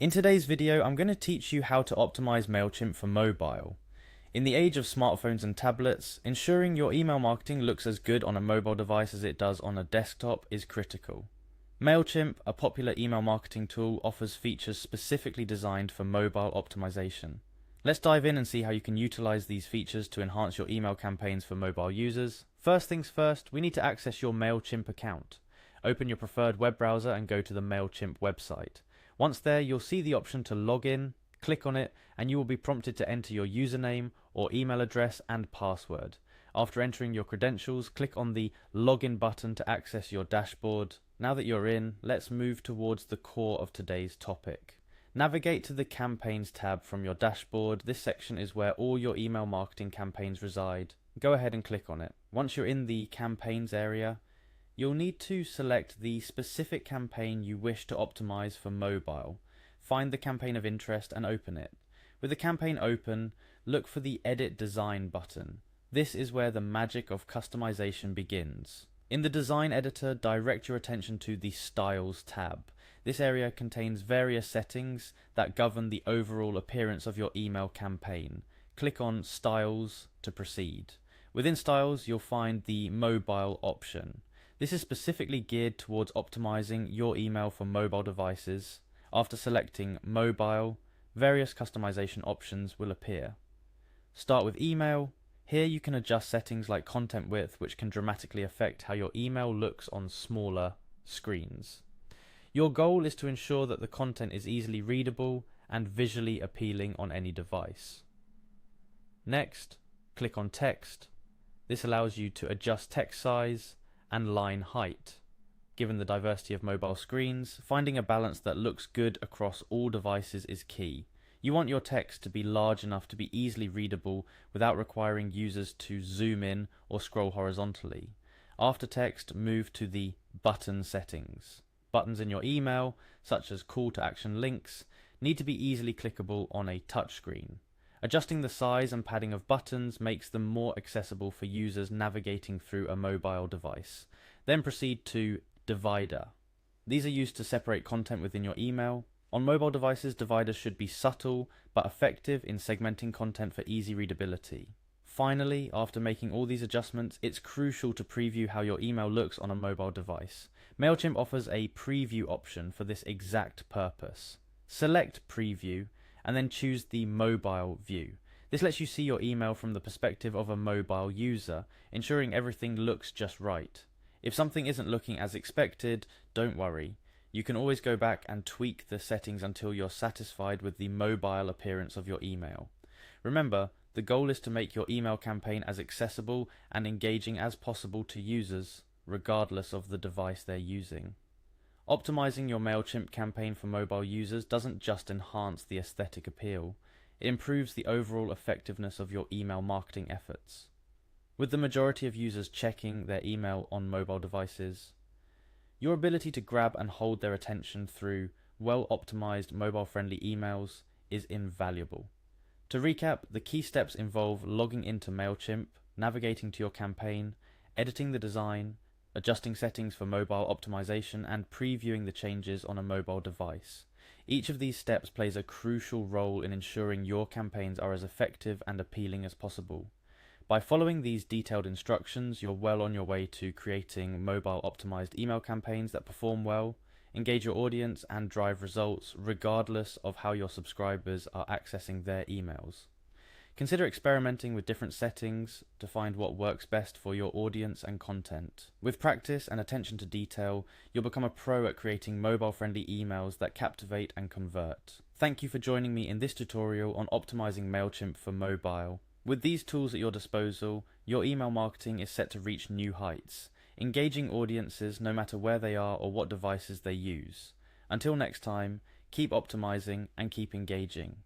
In today's video, I'm going to teach you how to optimize Mailchimp for mobile. In the age of smartphones and tablets, ensuring your email marketing looks as good on a mobile device as it does on a desktop is critical. Mailchimp, a popular email marketing tool, offers features specifically designed for mobile optimization. Let's dive in and see how you can utilize these features to enhance your email campaigns for mobile users. First things first, we need to access your Mailchimp account. Open your preferred web browser and go to the Mailchimp website. Once there, you'll see the option to log in, click on it, and you will be prompted to enter your username or email address and password. After entering your credentials, click on the login button to access your dashboard. Now that you're in, let's move towards the core of today's topic. Navigate to the Campaigns tab from your dashboard. This section is where all your email marketing campaigns reside. Go ahead and click on it. Once you're in the Campaigns area, you'll need to select the specific campaign you wish to optimize for mobile. Find the campaign of interest and open it. With the campaign open, look for the Edit Design button. This is where the magic of customization begins. In the design editor, direct your attention to the Styles tab. This area contains various settings that govern the overall appearance of your email campaign. Click on Styles to proceed. Within Styles, you'll find the Mobile option. This is specifically geared towards optimizing your email for mobile devices. After selecting Mobile, various customization options will appear. Start with Email. Here you can adjust settings like content width, which can dramatically affect how your email looks on smaller screens. Your goal is to ensure that the content is easily readable and visually appealing on any device. Next, click on Text. This allows you to adjust text size and line height. Given the diversity of mobile screens, finding a balance that looks good across all devices is key. You want your text to be large enough to be easily readable without requiring users to zoom in or scroll horizontally. After text, move to the button settings. Buttons in your email, such as call to action links, need to be easily clickable on a touchscreen. Adjusting the size and padding of buttons makes them more accessible for users navigating through a mobile device. Then proceed to Divider. These are used to separate content within your email. On mobile devices, dividers should be subtle but effective in segmenting content for easy readability. Finally, after making all these adjustments, it's crucial to preview how your email looks on a mobile device. Mailchimp offers a preview option for this exact purpose. Select Preview and then choose the mobile view. This lets you see your email from the perspective of a mobile user, ensuring everything looks just right. If something isn't looking as expected, don't worry. You can always go back and tweak the settings until you're satisfied with the mobile appearance of your email. Remember, the goal is to make your email campaign as accessible and engaging as possible to users, regardless of the device they're using. Optimizing your Mailchimp campaign for mobile users doesn't just enhance the aesthetic appeal, it improves the overall effectiveness of your email marketing efforts. With the majority of users checking their email on mobile devices, your ability to grab and hold their attention through well-optimized mobile-friendly emails is invaluable. To recap, the key steps involve logging into Mailchimp, navigating to your campaign, editing the design, adjusting settings for mobile optimization, and previewing the changes on a mobile device. Each of these steps plays a crucial role in ensuring your campaigns are as effective and appealing as possible. By following these detailed instructions, you're well on your way to creating mobile optimized email campaigns that perform well, engage your audience, and drive results regardless of how your subscribers are accessing their emails. Consider experimenting with different settings to find what works best for your audience and content. With practice and attention to detail, you'll become a pro at creating mobile-friendly emails that captivate and convert. Thank you for joining me in this tutorial on optimizing Mailchimp for mobile. With these tools at your disposal, your email marketing is set to reach new heights, engaging audiences no matter where they are or what devices they use. Until next time, keep optimizing and keep engaging.